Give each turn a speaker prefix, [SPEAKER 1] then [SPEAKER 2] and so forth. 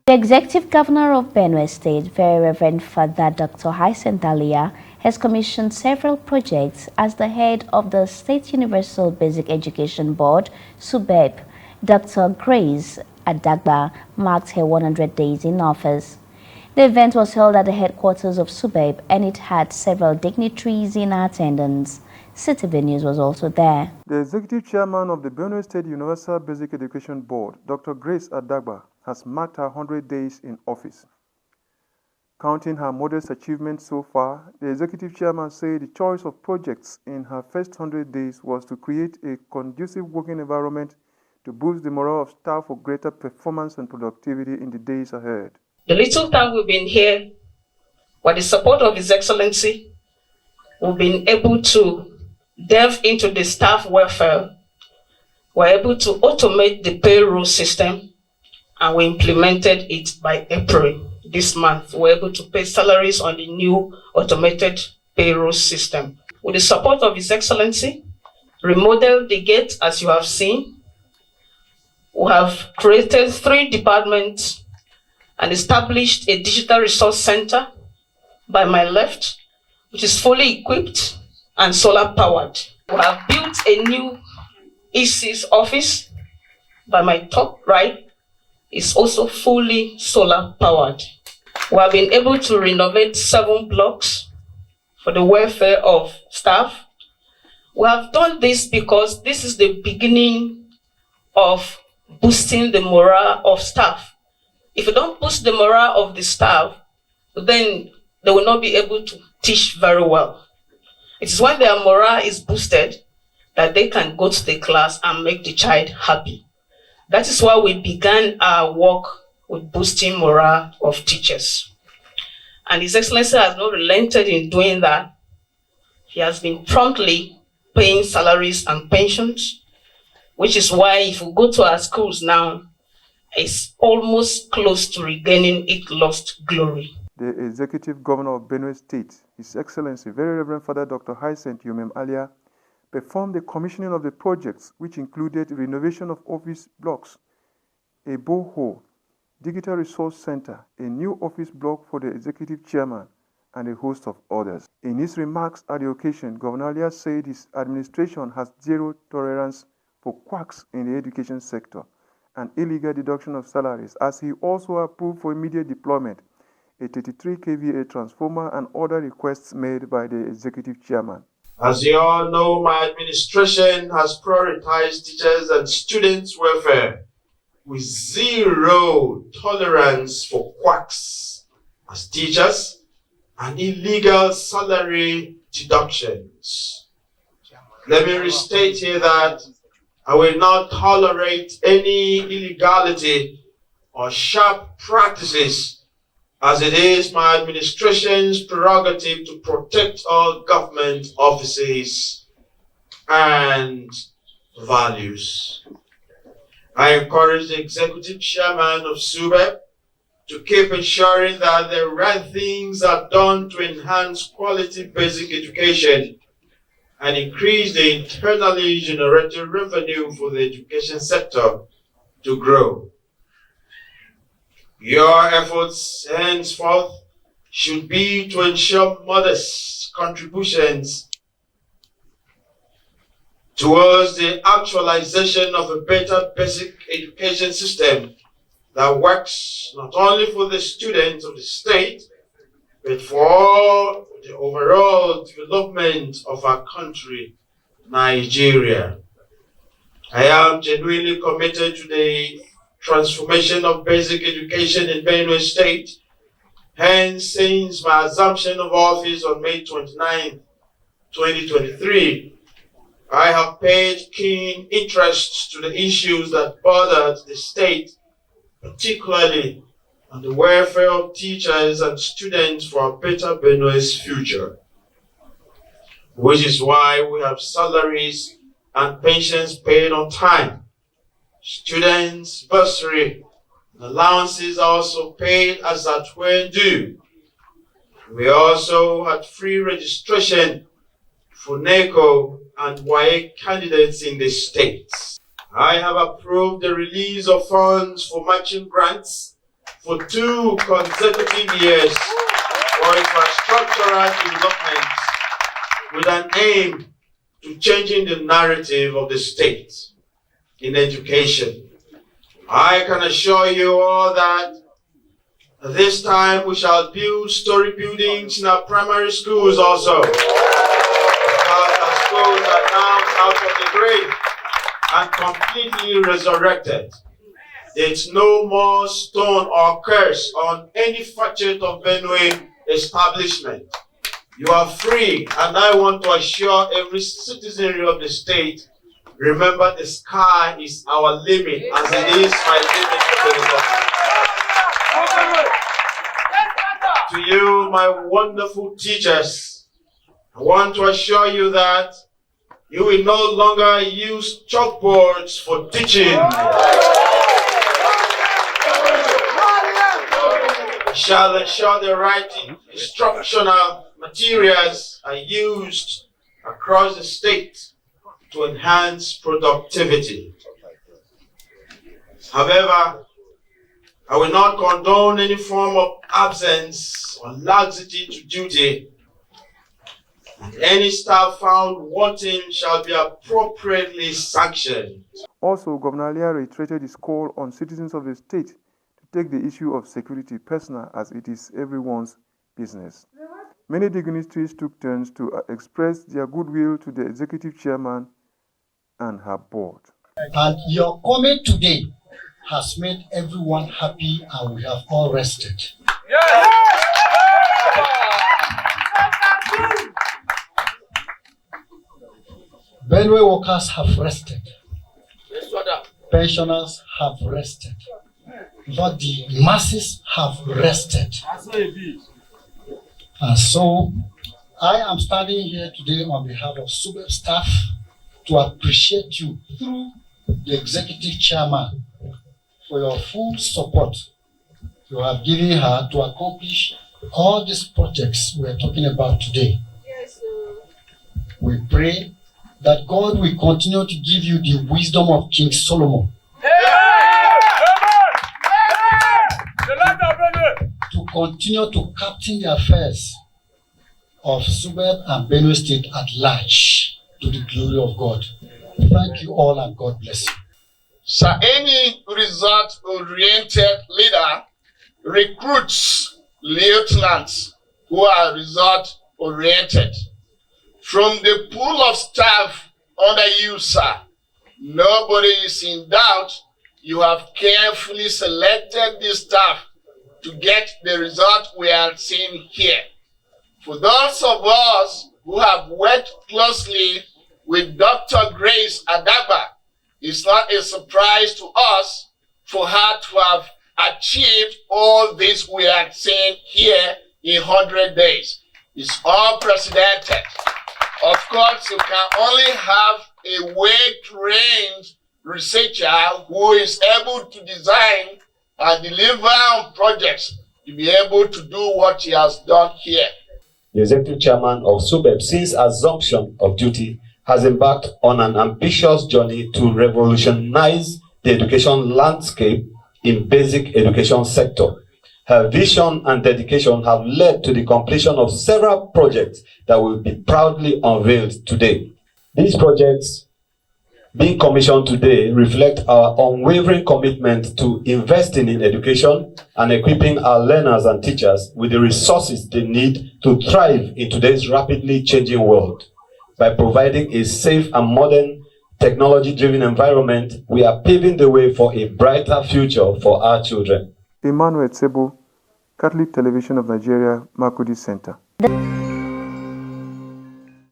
[SPEAKER 1] The Executive Governor of Benue State, Very Reverend Father Dr. Hyacinth Alia, has commissioned several projects as the head of the State Universal Basic Education Board, Subeb. Dr. Grace Adagba marked her 100 days in office. The event was held at the headquarters of Subeb and it had several dignitaries in attendance. City News was also there.
[SPEAKER 2] The Executive Chairman of the Benue State Universal Basic Education Board, Dr. Grace Adagba, has marked her 100 days in office. Counting her modest achievements so far, the Executive Chairman said the choice of projects in her first 100 days was to create a conducive working environment to boost the morale of staff for greater performance and productivity in the days ahead.
[SPEAKER 3] The little time we've been here, with the support of His Excellency, we've been able to delve into the staff welfare. We're able to automate the payroll system, and we implemented it by April this month. We're able to pay salaries on the new automated payroll system. With the support of His Excellency, remodeled the gate as you have seen. We have created 3 departments and established a digital resource center by my left, which is fully equipped and solar powered. We have built a new EC's office by my top right. It's also fully solar powered. We have been able to renovate 7 blocks for the welfare of staff. We have done this because this is the beginning of boosting the morale of staff. If you don't boost the morale of the staff, then they will not be able to teach very well. It is when their morale is boosted that they can go to the class and make the child happy. That is why we began our work with boosting morale of teachers. And His Excellency has not relented in doing that. He has been promptly paying salaries and pensions, which is why if you go to our schools now, it's almost close to regaining its lost glory.
[SPEAKER 2] The Executive Governor of Benue State, His Excellency, Very Reverend Father Dr. Hyacinth Alia, performed the commissioning of the projects, which included renovation of office blocks, a borehole, digital resource center, a new office block for the Executive Chairman, and a host of others. In his remarks at the occasion, Governor Alia said his administration has zero tolerance for quacks in the education sector and illegal deduction of salaries, as he also approved for immediate deployment a 33 kVA transformer and other requests made by the Executive Chairman.
[SPEAKER 4] As you all know, my administration has prioritized teachers and students' welfare with zero tolerance for quacks as teachers and illegal salary deductions. Let me restate here that I will not tolerate any illegality or sharp practices, as it is my administration's prerogative to protect all government offices and values. I encourage the Executive Chairman of Subeb to keep ensuring that the right things are done to enhance quality basic education and increase the internally generated revenue for the education sector to grow. Your efforts henceforth should be to ensure modest contributions towards the actualization of a better basic education system that works not only for the students of the state, but for the overall development of our country, Nigeria. I am genuinely committed to the transformation of basic education in Benue State. Hence, since my assumption of office on May 29, 2023, I have paid keen interest to the issues that bothered the state, particularly on the welfare of teachers and students for a better Benue's future, which is why we have salaries and pensions paid on time. Students' bursary and allowances are also paid as at when due. We also had free registration for NECO and WAEC candidates in the states. I have approved the release of funds for matching grants for 2 consecutive years for infrastructural development with an aim to changing the narrative of the state in education. I can assure you all that this time we shall build story buildings in our primary schools also. Because our schools are now out of the grave and completely resurrected. There's no more stone or curse on any facet of Benue establishment. You are free, and I want to assure every citizenry of the state, remember the sky is our limit, as it is my limit for the government. To you, my wonderful teachers, I want to assure you that you will no longer use chalkboards for teaching. We shall ensure the right instructional materials are used across the state to enhance productivity. However, I will not condone any form of absence or laxity to duty, and any staff found wanting shall be appropriately sanctioned.
[SPEAKER 2] Also, Governor Alia reiterated his call on citizens of the state to take the issue of security personal, as it is everyone's business. Many dignitaries took turns to express their goodwill to the executive chairman and her board.
[SPEAKER 5] And your comment today has made everyone happy, and we have all rested. Benue workers have rested. Pensioners have rested. But the masses have rested. And so I am standing here today on behalf of Subeb staff to appreciate you through the executive chairman for your full support you have given her to accomplish all these projects we are talking about today. Yes, we pray that God will continue to give you the wisdom of King Solomon. To continue to captain the affairs of Subeb and Benue State at large to the glory of God. Thank you all, and God bless you.
[SPEAKER 6] Sir, any result-oriented leader recruits lieutenants who are result-oriented. From the pool of staff under you, sir, nobody is in doubt. You have carefully selected the staff to get the result we are seeing here. For those of us who have worked closely with Dr. Grace Adaba, it's not a surprise to us for her to have achieved all this we are seeing here in 100 days. It's unprecedented. Of course, you can only have a well-trained researcher who is able to design and deliver on projects to be able to do what he has done here.
[SPEAKER 7] The executive chairman of Subeb, since assumption of duty, has embarked on an ambitious journey to revolutionize the education landscape in basic education sector. Her vision and dedication have led to the completion of several projects that will be proudly unveiled today. These projects being commissioned today reflect our unwavering commitment to investing in education and equipping our learners and teachers with the resources they need to thrive in today's rapidly changing world. By providing a safe and modern technology-driven environment, we are paving the way for a brighter future for our children.
[SPEAKER 2] Emmanuel Tsebo, Catholic Television of Nigeria, Makurdi Center.